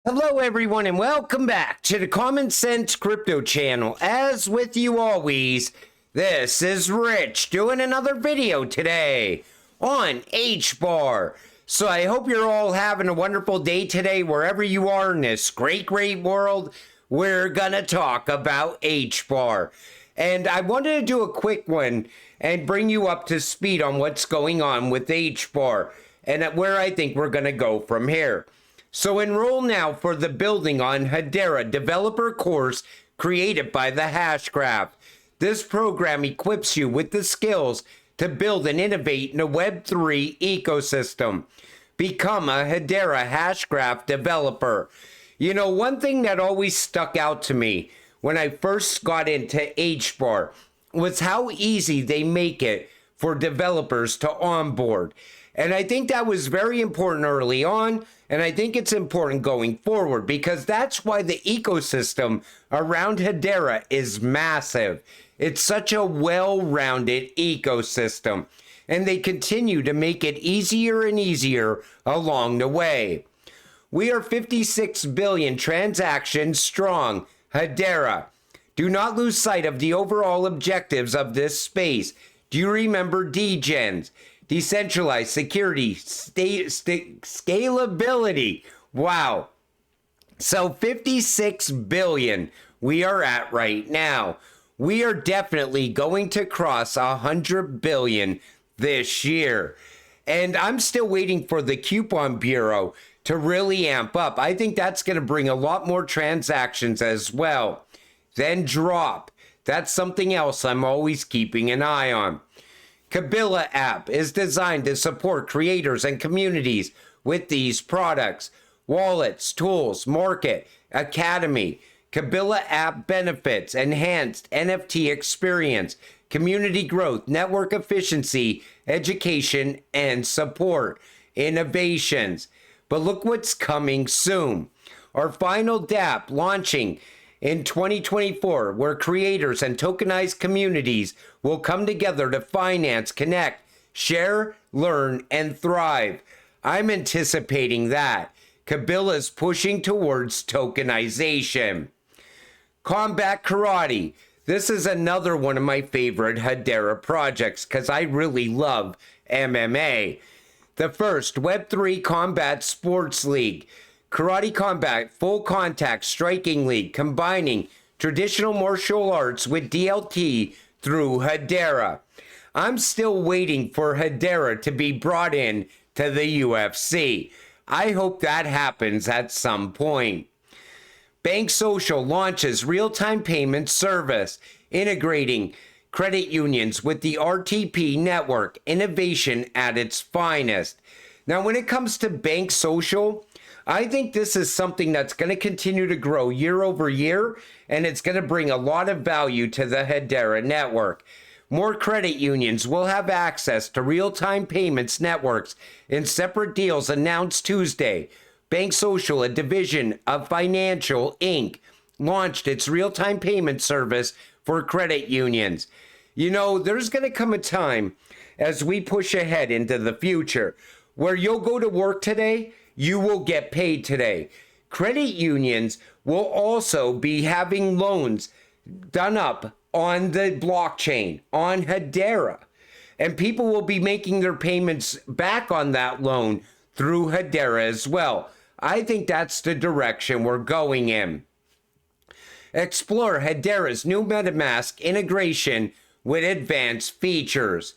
Hello everyone and welcome back to the Common Sense Crypto channel. As with you always, this is Rich doing another video today on Hbar. So I hope you're all having a wonderful day today wherever you are in this great world. We're gonna talk about Hbar. And I wanted to do a quick one and bring you up to speed on what's going on with Hbar and where I think we're gonna go from here. So enroll now for the Building on Hedera developer course created by the Hashgraph. This program equips you with the skills to build and innovate in a Web3 ecosystem. Become a Hedera Hashgraph developer. You know, one thing that always stuck out to me when I first got into Hbar was how easy they make it for developers to onboard. And I think that was very important early on, and I think it's important going forward because that's why the ecosystem around Hedera is massive. It's such a well-rounded ecosystem, and they continue to make it easier and easier along the way. We are 56 billion transactions strong. Hedera. Do not lose sight of the overall objectives of this space. Do you remember DGens? Decentralized security, scalability. Wow. So 56 billion we are at right now. We are definitely going to cross 100 billion this year. And I'm still waiting for the Coupon Bureau to really amp up. I think that's going to bring a lot more transactions as well. Then drop. That's something else I'm always keeping an eye on. Kabila app is designed to support creators and communities with these products. Wallets, tools, market, academy. Kabila app benefits, enhanced NFT experience, community growth, network efficiency, education, and support. Innovations. But look what's coming soon. Our final dApp launching in 2024, where creators and tokenized communities will come together to finance, connect, share, learn, and thrive. I'm anticipating that. Kabila's pushing towards tokenization. Combat Karate. This is another one of my favorite Hedera projects because I really love MMA. The first Web3 Combat Sports League. Karate Combat Full Contact Striking League, combining traditional martial arts with DLT through Hedera. I'm still waiting for Hedera to be brought in to the UFC. I hope that happens at some point. Bank Social launches real-time payment service, integrating credit unions with the RTP network, innovation at its finest. Now, when it comes to Bank Social, I think this is something that's going to continue to grow year over year, and it's going to bring a lot of value to the Hedera network. More credit unions will have access to real-time payments networks in separate deals announced Tuesday. Bank Social, a division of Financial Inc., launched its real-time payment service for credit unions. You know, there's going to come a time as we push ahead into the future where you'll go to work today, you will get paid today. Credit unions will also be having loans done up on the blockchain, on Hedera. And people will be making their payments back on that loan through Hedera as well. I think that's the direction we're going in. Explore Hedera's new Metamask integration with advanced features.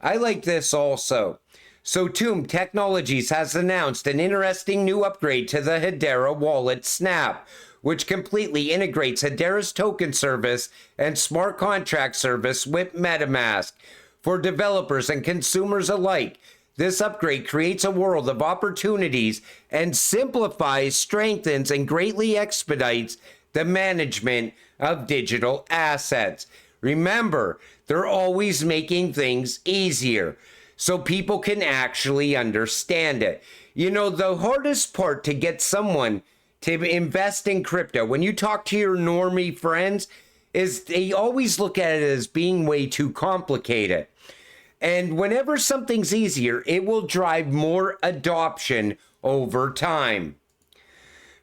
I like this also. So Tomb Technologies has announced an interesting new upgrade to the Hedera wallet Snap, which completely integrates Hedera's token service and smart contract service with Metamask. For developers and consumers alike, this upgrade creates a world of opportunities and simplifies, strengthens, and greatly expedites the management of digital assets. Remember, they're always making things easier so people can actually understand it. You know, the hardest part to get someone to invest in crypto, when you talk to your normie friends, is they always look at it as being way too complicated. And whenever something's easier, it will drive more adoption over time.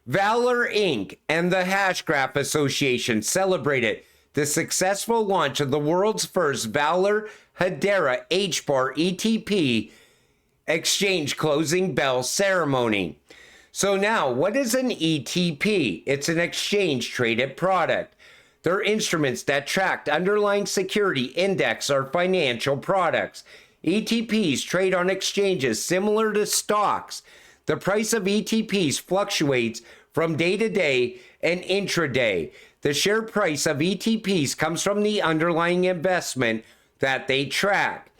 Valor Inc. and the Hashgraph Association celebrated the successful launch of the world's first Valor Hedera Hbar ETP exchange closing bell ceremony. So now, what is an ETP? It's an exchange traded product. They're instruments that track underlying security, index, or financial products. ETPs trade on exchanges similar to stocks. The price of ETPs fluctuates from day to day and intraday. The share price of ETPs comes from the underlying investment that they track.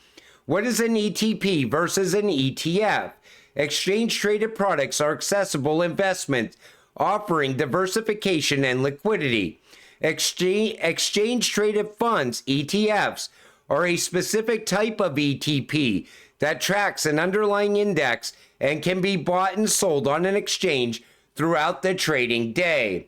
What is an ETP versus an ETF? Exchange traded products are accessible investments offering diversification and liquidity. Exchange traded funds, ETFs, are a specific type of ETP that tracks an underlying index and can be bought and sold on an exchange throughout the trading day.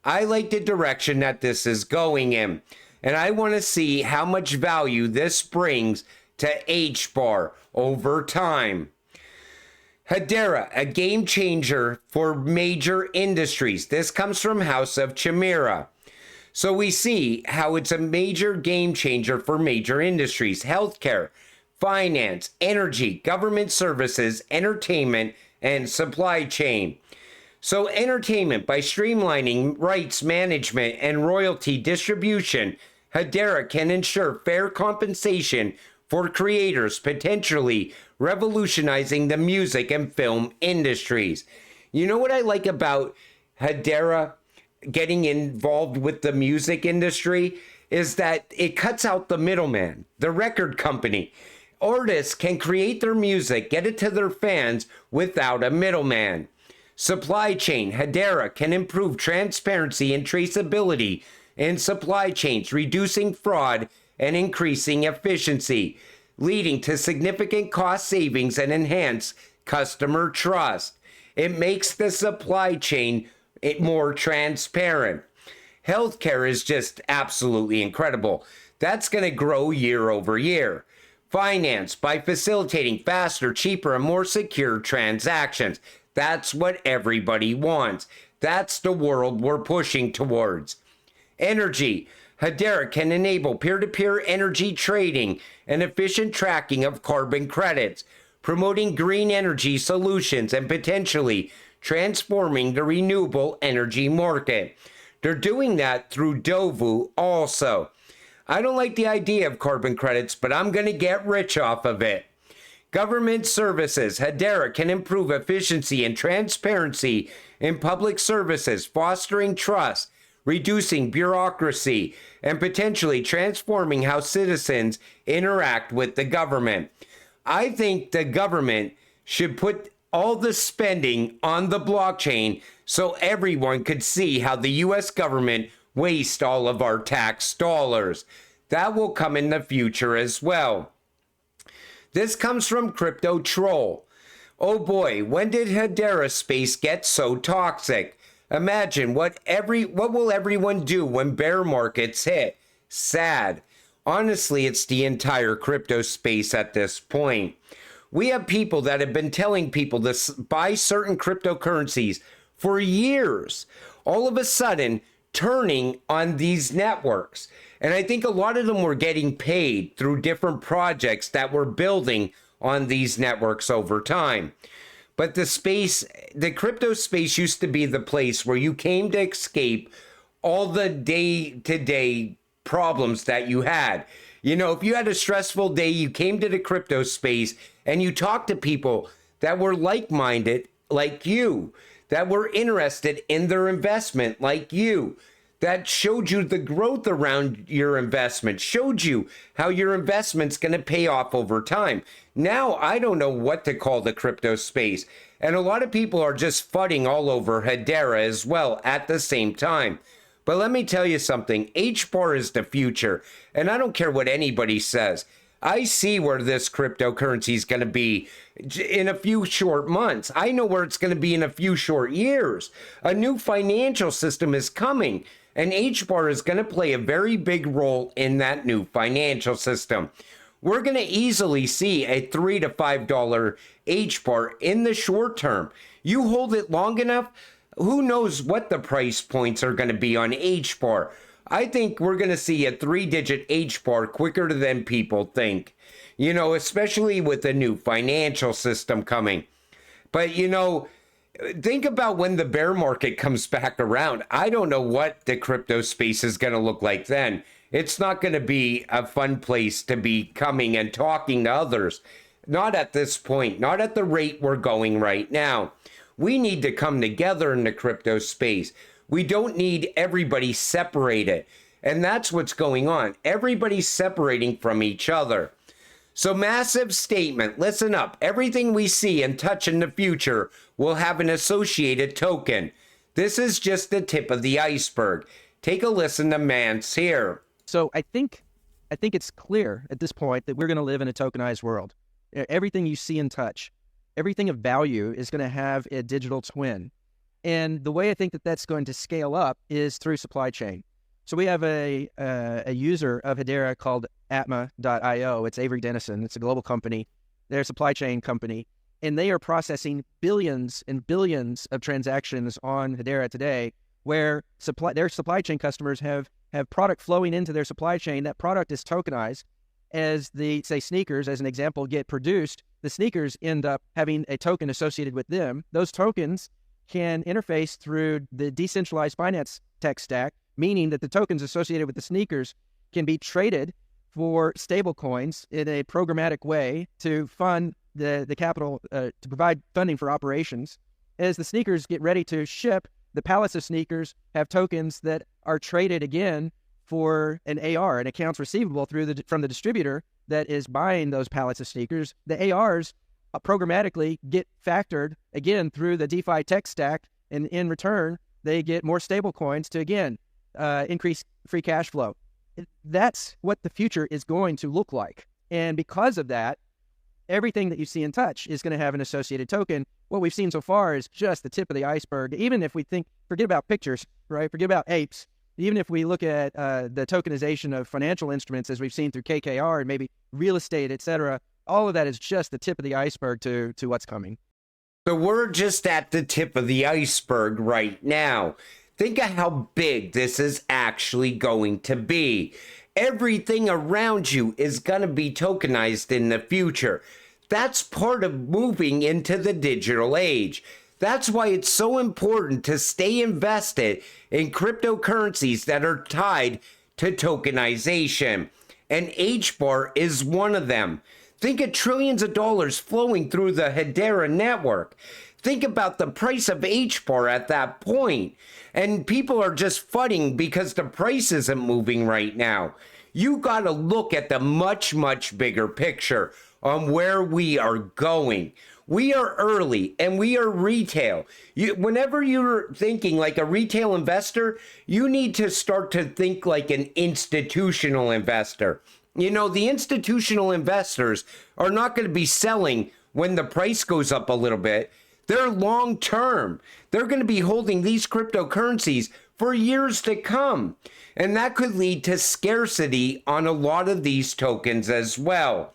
I like the direction that this is going in, and I want to see how much value this brings to HBAR over time. Hedera, a game changer for major industries. This comes from House of Chimera. So we see how it's a major game changer for major industries: healthcare, finance, energy, government services, entertainment, and supply chain. So entertainment, by streamlining rights management and royalty distribution, Hedera can ensure fair compensation for creators, potentially revolutionizing the music and film industries. You know what I like about Hedera getting involved with the music industry is that it cuts out the middleman, the record company. Artists can create their music, get it to their fans without a middleman. Supply chain, Hedera can improve transparency and traceability in supply chains, reducing fraud and increasing efficiency, leading to significant cost savings and enhanced customer trust. It makes the supply chain more transparent. Healthcare is just absolutely incredible. That's going to grow year over year. Finance, by facilitating faster, cheaper, and more secure transactions. That's what everybody wants. That's the world we're pushing towards. Energy, Hedera can enable peer-to-peer energy trading and efficient tracking of carbon credits, promoting green energy solutions and potentially transforming the renewable energy market. They're doing that through Dovu also. I don't like the idea of carbon credits, but I'm going to get rich off of it. Government services, Hedera can improve efficiency and transparency in public services, fostering trust, reducing bureaucracy, and potentially transforming how citizens interact with the government. I think the government should put all the spending on the blockchain so everyone could see how the US government wastes all of our tax dollars. That will come in the future as well. This comes from Crypto Troll. Oh boy, when did Hedera space get so toxic? Imagine what will everyone do when bear markets hit? Sad. Honestly, it's the entire crypto space at this point. We have people that have been telling people to buy certain cryptocurrencies for years, all of a sudden turning on these networks. And I think a lot of them were getting paid through different projects that were building on these networks over time. But the crypto space used to be the place where you came to escape all the day-to-day problems that you had. You know, if you had a stressful day, you came to the crypto space and you talked to people that were like-minded like you, that were interested in their investment like you, that showed you the growth around your investment, showed you how your investment's going to pay off over time. Now, I don't know what to call the crypto space. And a lot of people are just fudding all over Hedera as well at the same time. But let me tell you something, HBAR is the future. And I don't care what anybody says. I see where this cryptocurrency is going to be in a few short months. I know where it's going to be in a few short years. A new financial system is coming. And HBAR is going to play a very big role in that new financial system. We're going to easily see a $3 to $5 HBAR in the short term. You hold it long enough, Who knows what the price points are going to be on HBAR? I think we're going to see a 3-digit HBAR quicker than people think, you know, especially with the new financial system coming. But, you know, think about when the bear market comes back around. I don't know what the crypto space is going to look like then. It's not going to be a fun place to be coming and talking to others. Not at this point, not at the rate we're going right now. We need to come together in the crypto space. We don't need everybody separated. And that's what's going on. Everybody's separating from each other. So massive statement, listen up. Everything we see and touch in the future will have an associated token. This is just the tip of the iceberg. Take a listen to Mance here. So I think it's clear at this point that we're going to live in a tokenized world. Everything you see and touch, everything of value is going to have a digital twin. And the way I think that that's going to scale up is through supply chain. So we have a user of Hedera called Atma.io. It's Avery Dennison. It's a global company. They're a supply chain company. And they are processing billions and billions of transactions on Hedera today, where their supply chain customers have product flowing into their supply chain. That product is tokenized. As the, say, sneakers, as an example, get produced, the sneakers end up having a token associated with them. Those tokens can interface through the decentralized finance tech stack, meaning that the tokens associated with the sneakers can be traded for stable coins in a programmatic way to fund the capital, to provide funding for operations. As the sneakers get ready to ship, the pallets of sneakers have tokens that are traded again for an AR, an accounts receivable, from the distributor that is buying those pallets of sneakers. The ARs programmatically get factored again through the DeFi tech stack, and in return, they get more stable coins to again increase free cash flow. That's what the future is going to look like. And because of that, everything that you see and touch is going to have an associated token. What we've seen so far is just the tip of the iceberg. Even if we forget about pictures, right? Forget about apes. Even if we look at the tokenization of financial instruments, as we've seen through KKR and maybe real estate, et cetera, all of that is just the tip of the iceberg to what's coming. So we're just at the tip of the iceberg right now. Think of how big this is actually going to be. Everything around you is going to be tokenized in the future. That's part of moving into the digital age. That's why it's so important to stay invested in cryptocurrencies that are tied to tokenization. And HBAR is one of them. Think of trillions of dollars flowing through the Hedera network. Think about the price of HBAR at that point. And people are just fudding because the price isn't moving right now. You got to look at the much, much bigger picture on where we are going. We are early and we are retail. Whenever you're thinking like a retail investor, you need to start to think like an institutional investor. You know, the institutional investors are not going to be selling when the price goes up a little bit. They're long term. They're going to be holding these cryptocurrencies for years to come. And that could lead to scarcity on a lot of these tokens as well.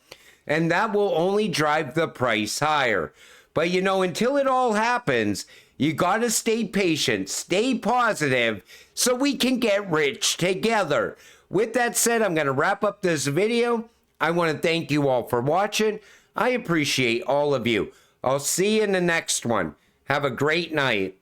And that will only drive the price higher. But you know, until it all happens, you got to stay patient, stay positive, so we can get rich together. With that said, I'm going to wrap up this video. I want to thank you all for watching. I appreciate all of you. I'll see you in the next one. Have a great night.